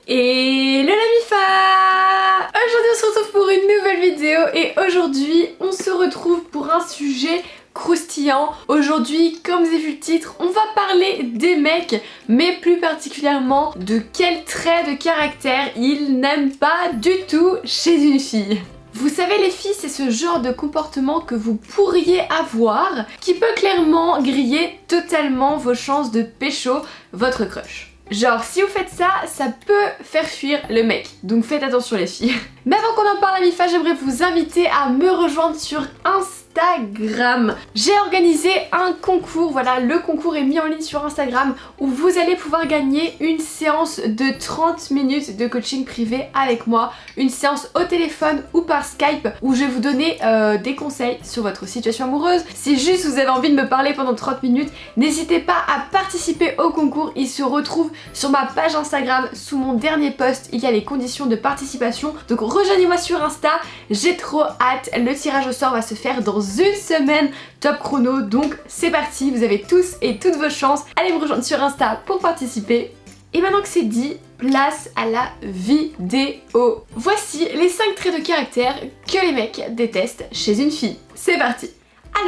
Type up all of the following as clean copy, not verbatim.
Et la MIFA! Aujourd'hui on se retrouve pour une nouvelle vidéo et aujourd'hui on se retrouve pour un sujet croustillant. Aujourd'hui, comme vous avez vu le titre, on va parler des mecs, mais plus particulièrement de quels traits de caractère ils n'aiment pas du tout chez une fille. Vous savez les filles, c'est ce genre de comportement que vous pourriez avoir qui peut clairement griller totalement vos chances de pécho votre crush. Genre si vous faites ça, ça peut faire fuir le mec, donc faites attention les filles. Mais avant qu'on en parle à MIFA, j'aimerais vous inviter à me rejoindre sur Instagram. J'ai organisé un concours, voilà, le concours est mis en ligne sur Instagram où vous allez pouvoir gagner une séance de 30 minutes de coaching privé avec moi, une séance au téléphone ou par Skype où je vais vous donner des conseils sur votre situation amoureuse. Si juste vous avez envie de me parler pendant 30 minutes, n'hésitez pas à participer au concours, il se retrouve sur ma page Instagram sous mon dernier post, il y a les conditions de participation, donc rejoignez-moi sur Insta, j'ai trop hâte, le tirage au sort va se faire dans une semaine, top chrono, donc c'est parti, vous avez tous et toutes vos chances, allez me rejoindre sur Insta pour participer. Et maintenant que c'est dit, place à la vidéo. Voici les 5 traits de caractère que les mecs détestent chez une fille. C'est parti.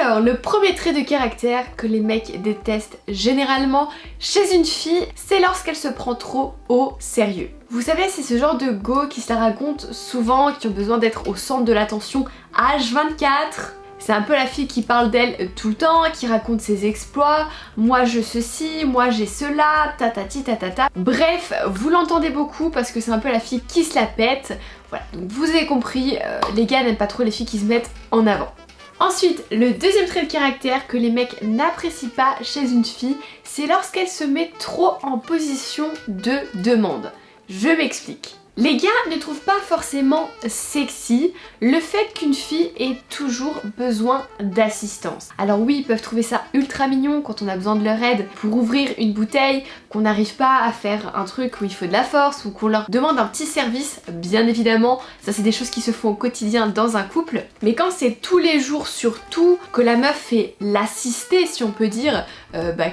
Alors, le premier trait de caractère que les mecs détestent généralement chez une fille, c'est lorsqu'elle se prend trop au sérieux. Vous savez, c'est ce genre de go qui se la racontent souvent, qui ont besoin d'être au centre de l'attention H24. C'est un peu la fille qui parle d'elle tout le temps, qui raconte ses exploits, moi je ceci, moi j'ai cela, tatati tatata. Bref, vous l'entendez beaucoup parce que c'est un peu la fille qui se la pète. Voilà, donc vous avez compris, les gars n'aiment pas trop les filles qui se mettent en avant. Ensuite, le deuxième trait de caractère que les mecs n'apprécient pas chez une fille, c'est lorsqu'elle se met trop en position de demande. Je m'explique. Les gars ne trouvent pas forcément sexy le fait qu'une fille ait toujours besoin d'assistance. Alors oui, ils peuvent trouver ça ultra mignon quand on a besoin de leur aide pour ouvrir une bouteille, qu'on n'arrive pas à faire un truc où il faut de la force ou qu'on leur demande un petit service, bien évidemment, ça c'est des choses qui se font au quotidien dans un couple. Mais quand c'est tous les jours surtout que la meuf fait l'assister si on peut dire,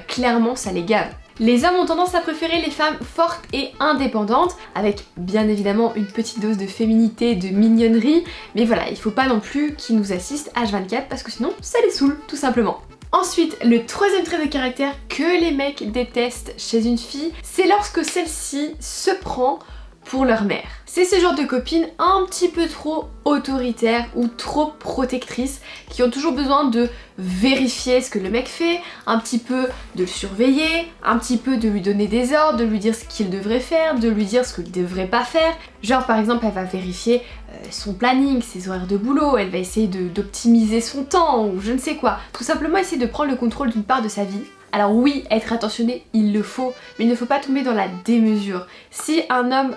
clairement ça les gave. Les hommes ont tendance à préférer les femmes fortes et indépendantes, avec bien évidemment une petite dose de féminité, de mignonnerie, mais voilà, il faut pas non plus qu'ils nous assistent H24 parce que sinon ça les saoule, tout simplement. Ensuite, le troisième trait de caractère que les mecs détestent chez une fille, c'est lorsque celle-ci se prend pour leur mère. C'est ce genre de copines un petit peu trop autoritaires ou trop protectrices qui ont toujours besoin de vérifier ce que le mec fait, un petit peu de le surveiller, un petit peu de lui donner des ordres, de lui dire ce qu'il devrait faire, de lui dire ce qu'il devrait pas faire. Genre par exemple elle va vérifier son planning, ses horaires de boulot, elle va essayer d'optimiser son temps ou je ne sais quoi. Tout simplement essayer de prendre le contrôle d'une part de sa vie. Alors oui, être attentionné, il le faut, mais il ne faut pas tomber dans la démesure. Si un homme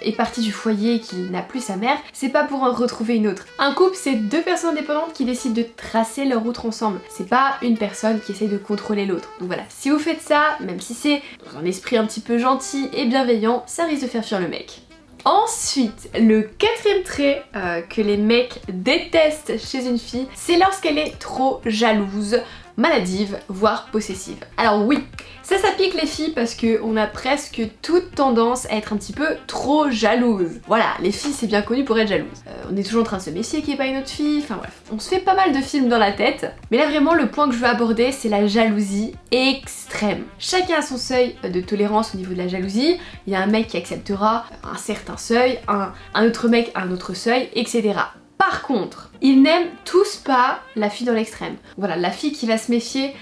est parti du foyer et qu'il n'a plus sa mère, c'est pas pour en retrouver une autre. Un couple, c'est deux personnes indépendantes qui décident de tracer leur route ensemble. C'est pas une personne qui essaye de contrôler l'autre. Donc voilà, si vous faites ça, même si c'est dans un esprit un petit peu gentil et bienveillant, ça risque de faire fuir le mec. Ensuite, le quatrième trait que les mecs détestent chez une fille, c'est lorsqu'elle est trop jalouse, maladive, voire possessive. Alors oui, ça pique les filles parce qu'on a presque toute tendance à être un petit peu trop jalouse. Voilà, les filles c'est bien connu pour être jalouses. On est toujours en train de se méfier qu'il n'y ait pas une autre fille, enfin bref. On se fait pas mal de films dans la tête, mais là vraiment le point que je veux aborder c'est la jalousie extrême. Chacun a son seuil de tolérance au niveau de la jalousie, il y a un mec qui acceptera un certain seuil, un autre mec un autre seuil, etc. Par contre, ils n'aiment tous pas la fille dans l'extrême. Voilà, la fille qui va se méfier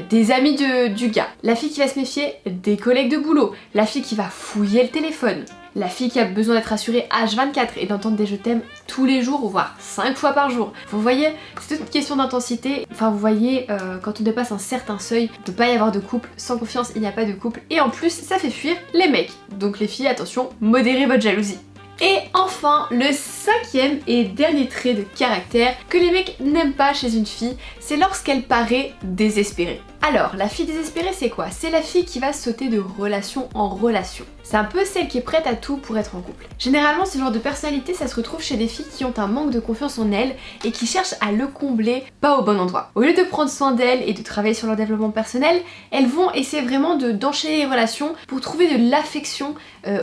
des amis du gars, la fille qui va se méfier des collègues de boulot, la fille qui va fouiller le téléphone, la fille qui a besoin d'être assurée H24 et d'entendre des je t'aime tous les jours, voire 5 fois par jour. Vous voyez, c'est toute une question d'intensité. Enfin vous voyez, quand on dépasse un certain seuil, il ne peut pas y avoir de couple, sans confiance il n'y a pas de couple, et en plus ça fait fuir les mecs. Donc les filles, attention, modérez votre jalousie. Et enfin, le cinquième et dernier trait de caractère que les mecs n'aiment pas chez une fille, c'est lorsqu'elle paraît désespérée. Alors, la fille désespérée, c'est quoi? C'est la fille qui va sauter de relation en relation. C'est un peu celle qui est prête à tout pour être en couple. Généralement, ce genre de personnalité, ça se retrouve chez des filles qui ont un manque de confiance en elles et qui cherchent à le combler pas au bon endroit. Au lieu de prendre soin d'elles et de travailler sur leur développement personnel, elles vont essayer vraiment d'enchaîner les relations pour trouver de l'affection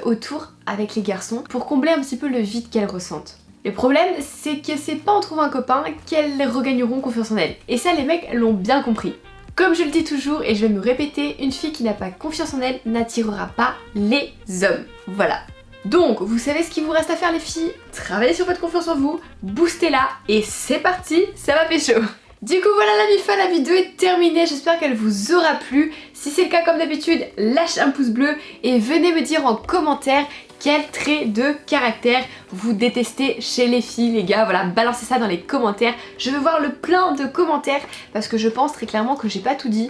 autour avec les garçons, pour combler un petit peu le vide qu'elles ressentent. Le problème, c'est que c'est pas en trouvant un copain qu'elles regagneront confiance en elles. Et ça, les mecs l'ont bien compris. Comme je le dis toujours et je vais me répéter, une fille qui n'a pas confiance en elle n'attirera pas les hommes. Voilà. Donc, vous savez ce qu'il vous reste à faire les filles? Travaillez sur votre confiance en vous, boostez-la et c'est parti, ça va pécho. Du coup voilà la MIFA, la vidéo est terminée, j'espère qu'elle vous aura plu. Si c'est le cas comme d'habitude, lâchez un pouce bleu et venez me dire en commentaire quel trait de caractère vous détestez chez les filles les gars. Voilà, balancez ça dans les commentaires, je veux voir le plein de commentaires parce que je pense très clairement que j'ai pas tout dit.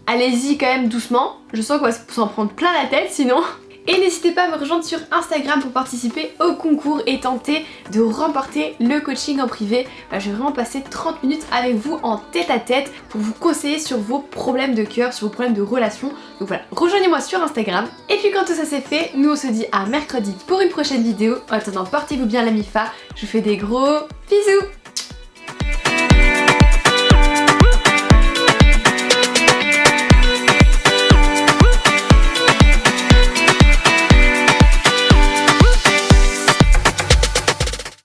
Allez-y quand même doucement, je sens qu'on va s'en prendre plein la tête sinon. Et n'hésitez pas à me rejoindre sur Instagram pour participer au concours et tenter de remporter le coaching en privé. Je vais vraiment passer 30 minutes avec vous en tête à tête pour vous conseiller sur vos problèmes de cœur, sur vos problèmes de relation. Donc voilà, rejoignez-moi sur Instagram. Et puis quand tout ça c'est fait, nous on se dit à mercredi pour une prochaine vidéo. En attendant, portez-vous bien la MIFA. Je vous fais des gros bisous.